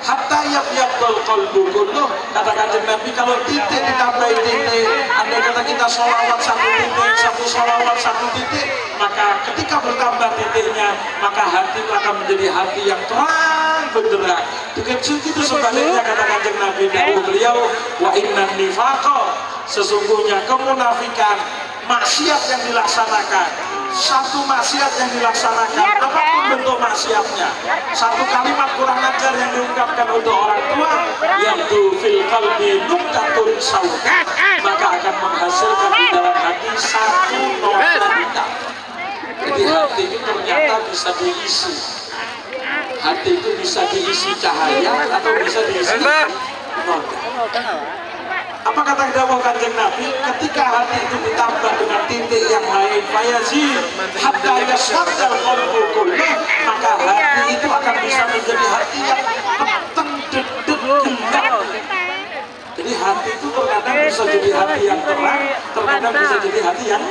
hatta yabyadul qalbu kulluh. Kata Kanjeng Nabi, kalau titik ditambahi titik, andai kata kita sholawat satu titik, satu sholawat satu titik, maka ketika bertambah titiknya, maka hati itu akan menjadi hati yang terang benderang. Begitu sebaliknya kata Kanjeng Nabi, dawuh beliau, wa innan nifaqa, sesungguhnya kemunafikan, maksiat yang dilaksanakan, satu maksiat yang dilaksanakan, apapun bentuk maksiatnya, satu kalimat kurang ajar yang diungkapkan untuk orang tua, yaitu fil qalbi nuktatun saudah, maka akan menghasilkan di dalam hati satu noda hitam. Jadi hati itu ternyata bisa diisi, hati itu bisa diisi cahaya atau bisa diisi noda. Apa kata dawuh Kanjeng Nabi, ketika hati itu ditambah dengan titik yang lain, fayazid hatta yashaddal qalbu kulluh, maka hati itu akan bisa menjadi hati yang peteng dedet gelap. Jadi hati itu terkadang bisa jadi hati yang terang, terkadang bisa jadi hati yang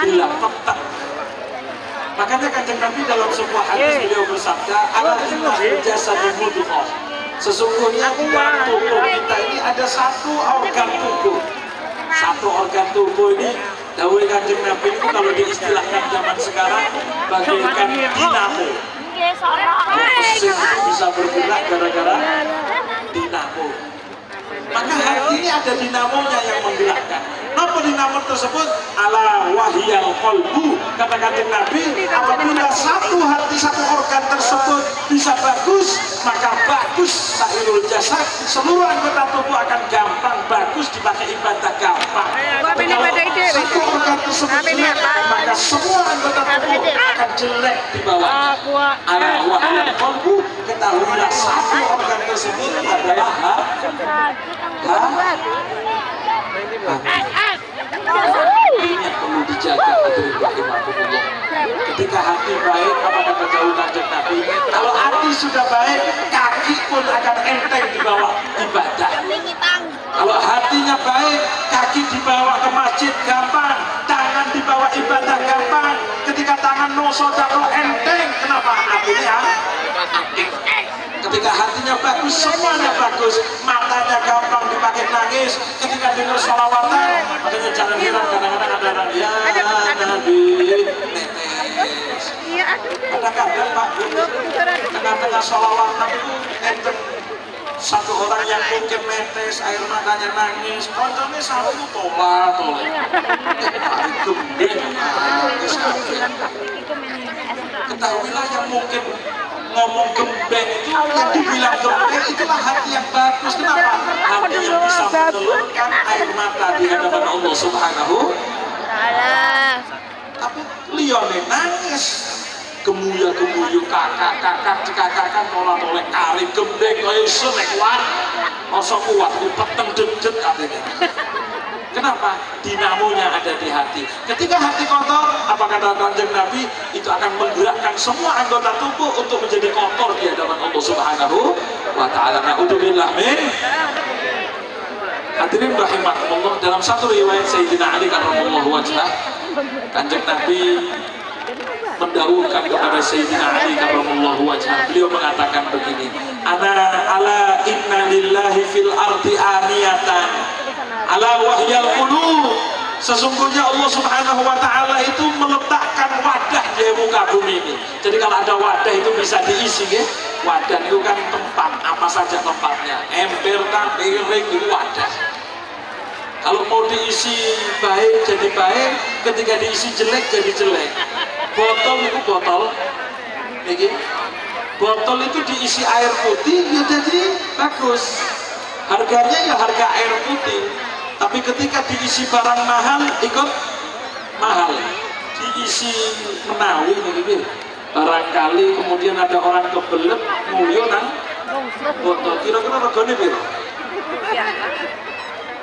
gelap peteng. Makanya Kanjeng Nabi dalam sebuah hadis beliau bersabda, ala inna fil jasadi mudghah, sesungguhnya di dalam tubuh kita ini ada satu organ tubuh. Satu organ tubuh ini, dawuh Kanjeng Nabi itu kalau diistilahkan zaman sekarang bagaikan dinamo. Mesin itu bisa bergerak gara-gara dinamo. Maka hati ini ada dinamonya yang menggerakkan. Apa dinamo tersebut? Ala wahyal qalbu, kata Kanjeng Nabi, apabila satu hati, satu organ tersebut bisa bagus, maka bagus sairul jasad, seluruh anggota tubuh akan gampang bagus dipakai ibadah gampang. Tapi kalau satu organ tersebut jelek, maka semua anggota tubuh akan jelek di bawah. Ala wahyal qalbu, ketahuilah satu organ tersebut adalah ini yang perlu dijaga. Ketika hati baik, apa kata jauh Kanjeng Nabi, kalau hati sudah baik, kaki pun akan enteng di bawah ibadah. Kalau hatinya baik, kaki dibawa ke masjid gampang, tangan dibawa ibadah gampang. Ketika tangan nosodako enteng, kenapa? Hatinya ketika hatinya bagus, semuanya bagus, matanya gampang dipakai nangis ketika dengar sholawatan. Makanya jangan heran kadang-kadang ada orang, ya Nabi netes. Kadang-kadang Pak, tengah-tengah sholawatan itu enten satu orang yang mungkin netes, air matanya nangis, koncone selalu tolak. Ketahuilah yang mungkin ngomong gembeng itu, yang dibilang gembeng itulah hati yang bagus. Kenapa? Hati yang bisa menelurkan air mata di hadapan Allah Subhanahu Ta'ala. Tapi liyane nangis, gemuya-gemuyu, kakak cekakakan, tolak-tolak kari gembeng kaya selek kuat, masa kuat peteng dedet katanya. Kenapa? Dinamonya ada di hati. Ketika hati kotor, apa kata Kanjeng Nabi, itu akan menggerakkan semua anggota tubuh untuk menjadi kotor di hadapan Allah Subhanahu wa Ta'ala. Na'udzubillah min. Hadirin rahimakumullah, dalam satu riwayat Sayyidina Ali karramallahu wajhah, Kanjeng Nabi mendawuhkan kepada Sayyidina Ali karramallahu wajhah, beliau mengatakan begini, ala inna lillahi fil ardi aniyatan ala wahyal qulub, sesungguhnya Allah Subhanahu wa Ta'ala itu meletakkan wadah di muka bumi ini. Jadi kalau ada wadah itu bisa diisi ya. Wadah itu kan tempat, apa saja tempatnya, ember, piring, itu wadah. Kalau mau diisi baik jadi baik, ketika diisi jelek jadi jelek. Botol itu botol ini, botol itu diisi air putih ya jadi bagus, harganya ya harga air putih. Tapi ketika diisi barang mahal ikut mahal, diisi menawi gitu, barangkali kemudian ada orang kebelet nguyo nang botol, kira-kira regane piro?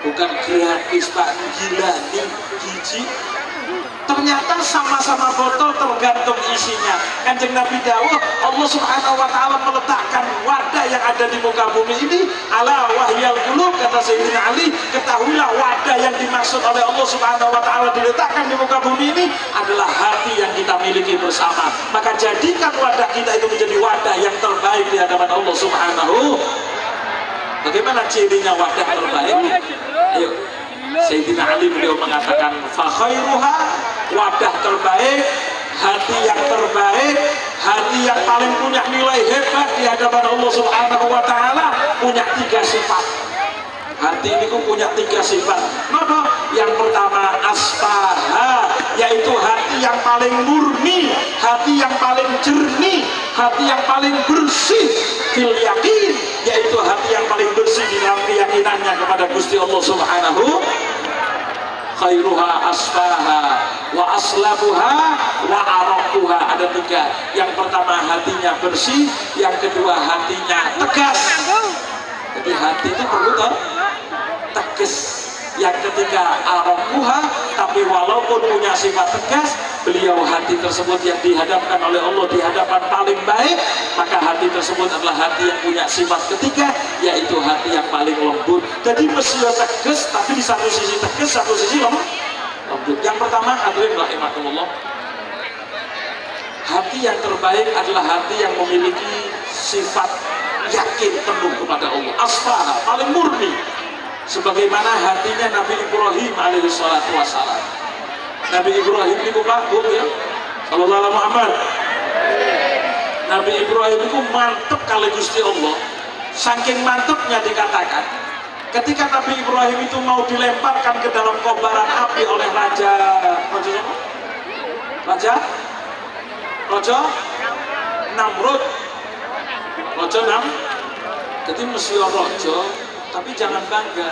Bukan gratis Pak, gila nih biji. Ternyata sama-sama botol tergantung isinya. Kanjeng Nabi dawuh, Allah Subhanahu wa Ta'ala meletakkan wadah yang ada di muka bumi ini ala wahyal qulub, kata kata Sayyidina Ali, ketahuilah wadah yang dimaksud oleh Allah Subhanahu wa taala diletakkan di muka bumi ini adalah hati yang kita miliki bersama. Maka jadikan wadah kita itu menjadi wadah yang terbaik di hadapan Allah Subhanahu. Bagaimana cirinya wadah terbaik? Ayo, Sayyidina Ali beliau mengatakan, fa khairuha, wadah terbaik, hati yang terbaik, hati yang paling punya nilai hebat di hadapan Allah Subhanahu wa taala punya 3 sifat. Hati ini punya 3 sifat. Maka yang pertama asfaha, yaitu hati yang paling murni, hati yang paling jernih, hati yang paling bersih fil yakin, yaitu hati yang paling bersih di dalam keyakinannya kepada Gusti Allah Subhanahu. Khairuha asfaha wa aslabuha wa araquha. Ada 3. Yang pertama hatinya bersih, yang kedua hatinya tegas. Jadi hati itu perlu tegas. Yang ketiga araquha, tapi walaupun punya sifat tegas, beliau hati tersebut yang dihadapkan oleh Allah di hadapan paling baik, maka hati tersebut adalah hati yang punya sifat ketiga, yaitu hati yang paling lembut. Jadi mesti tegas, tapi di satu sisi tegas, satu sisi lembut. Yang pertama, hadirin rahimakumullah, hati yang terbaik adalah hati yang memiliki sifat yakin penuh kepada Allah, asfah, paling murni, sebagaimana hatinya Nabi Ibrahim alaihissalatu wassalam. Nabi Ibrahim itu bagus ya, sallallahu alaihi Muhammad. Nabi Ibrahim itu mantep kali Gusti Allah. Saking mantepnya dikatakan, ketika Nabi Ibrahim itu mau dilemparkan ke dalam kobaran api oleh Raja Namrud. Jadi mesti rojo, tapi jangan bangga.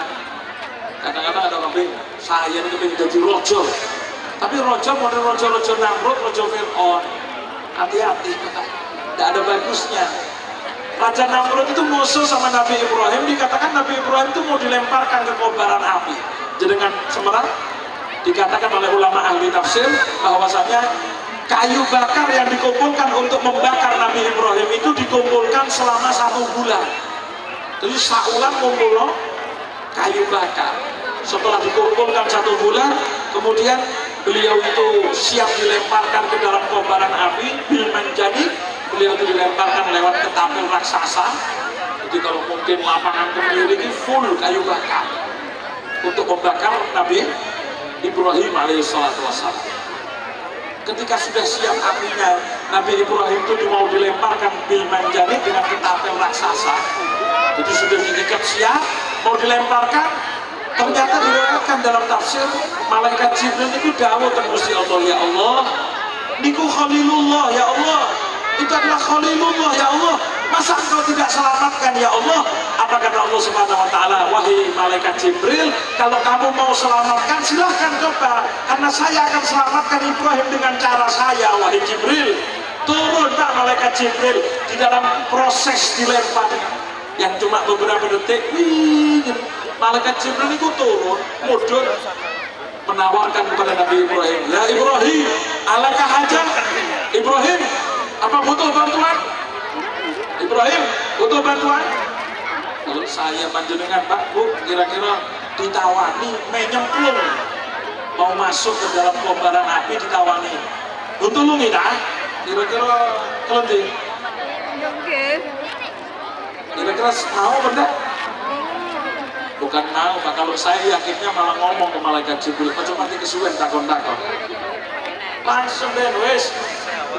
Kadang-kadang ada orang bilang, saya ini pengen jadi rojo, tapi rojo model rojo Namrud, rojo Fir'aun. Hati-hati, tidak ada bagusnya. Raja Namrud itu musuh sama Nabi Ibrahim. Dikatakan Nabi Ibrahim itu mau dilemparkan ke kobaran api dengan semerat. Dikatakan oleh ulama ahli tafsir bahwasanya kayu bakar yang dikumpulkan untuk membakar Nabi Ibrahim itu dikumpulkan selama 1 bulan. Jadi saulan ngumpul kayu bakar. Setelah dikumpulkan 1 bulan, kemudian beliau itu siap dilemparkan ke dalam kobaran api bil manjani. Beliau itu dilemparkan lewat ketapel raksasa. Jadi kalau mungkin lapangan Kemiri ini full kayu bakar untuk membakar Nabi Ibrahim alaihissalatu wassalam. Ketika sudah siap apinya, Nabi Ibrahim itu mau dilemparkan bil manjani dengan ketapel raksasa. Jadi sudah diikat siap, mau dilemparkan. Ternyata diriwayatkan dalam tafsir, malaikat Jibril itu dawuh teng Gusti Allah, ya Allah, niku Khalilullah ya Allah, itu adalah Khalilullah ya Allah, masa engkau tidak selamatkan ya Allah? Apa kata Allah Subhanahu wa taala? Wahai malaikat Jibril, kalau kamu mau selamatkan silahkan coba, karena saya akan selamatkan Ibrahim dengan cara saya. Wahai Jibril, turun Pak malaikat Jibril di dalam proses dilempar yang cuma beberapa detik. Malaikat Jibril itu turun, mudun, menawarkan kepada Nabi Ibrahim, ya Ibrahim, alakah hajat? Ibrahim, apa butuh bantuan? Ibrahim, butuh bantuan? Kalau saya panjenengan Pak Bu, kira-kira ditawani, menyemplung, mau masuk ke dalam kobaran api ditawani, tulungi tak? Kira-kira kelenting? Kira-kira mau benda? Bukan mau Pak, kalau saya yakinnya malah ngomong ke malaikat Jibril, kok cuma kesuwen takon-takon. Langsung deh wes.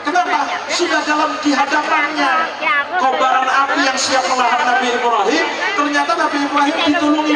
Kenapa? Sudah dalam di hadapannya kobaran api yang siap melahap Nabi Ibrahim. Ternyata Nabi Ibrahim ditolongi,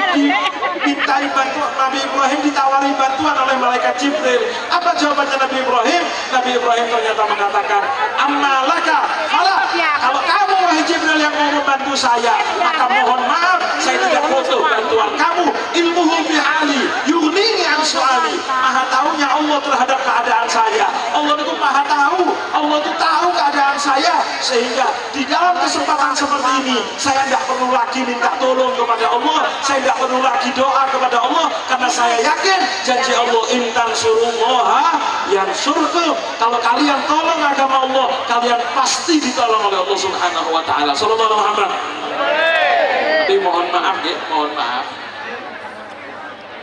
dimintai bantuan. Nabi Ibrahim ditawari bantuan oleh malaikat Jibril. Apa jawabannya Nabi Ibrahim? Nabi Ibrahim ternyata mengatakan, ammalaka falah. Kalau kamu wahai Jibril yang mau membantu saya, maka mohon maaf, saya tidak butuh bantuan kamu. Ilmuhu fi hali yughnini an su'ali. Maha tahunya Allah terhadap keadaan saya. Allah itu maha tahu. Allah itu tahu keadaan saya, sehingga di dalam kesempatan seperti ini saya tidak perlu lagi minta tolong kepada Allah, saya tidak perlu lagi doa kepada Allah, karena saya yakin janji Allah, intan surullaha yang surga. Kalau kalian tolong agama Allah, kalian pasti ditolong oleh Allah Subhanahu wa taala. Sallallahu alaihi Muhammad. Tapi mohon maaf ya, mohon maaf.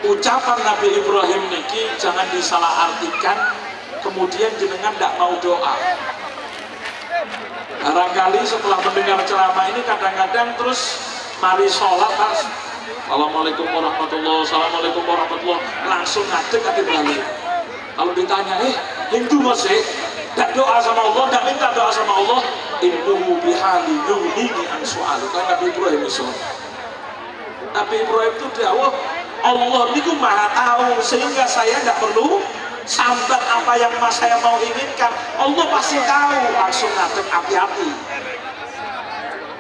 ucapan Nabi Ibrahim niki jangan disalahartikan kemudian jenengan tidak mau doa. Barangkali setelah mendengar ceramah ini kadang-kadang terus mari sholat mas, Assalamualaikum warahmatullahi, Assalamualaikum warahmatullahi, langsung ngadeg hati balik. Kalau ditanya Hindu masih tidak doa sama Allah, tidak minta doa sama Allah, innuhu bihali yunini an su'alu. Kan Nabi Ibrahim itu, Nabi Ibrahim itu dawuh, Allah niku maha tahu sehingga saya tidak perlu sambat apa yang saya mau inginkan. Allah pasti tahu, langsung ngadeg hati-hati.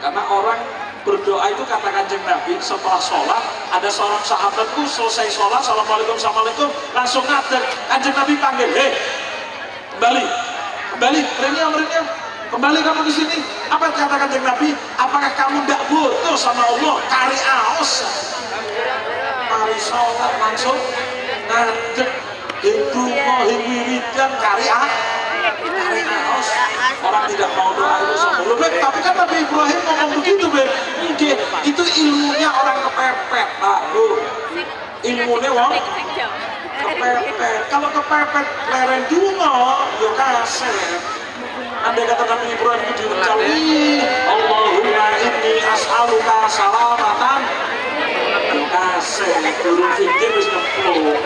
Karena orang berdoa itu kata Kanjeng Nabi setelah sholat, ada seorang sahabatku selesai sholat, Assalamualaikum, Assalamualaikum, langsung ngadeg. Kanjeng Nabi panggil, kembali, Renia, kembali kamu di sini. Apa kata Kanjeng Nabi? Apakah kamu tidak butuh sama Allah? Kari aos, kari sholat langsung ngadeg. Hidungo, hidwiridan, kari aos. Orang tidak mau doa itu sebelum, tapi kan Nabi Ibrahim ngomong begitu, itu ilmunya orang kepepet, Pak Bu. Ilmunya wong kepepet. Kalau kepepet leren dungo, yo kasih. Andai kata Nabi Ibrahim itu diucap, Allahumma inni as'aluka salamatan, yo kasih. Turun fikir wis nyemplung.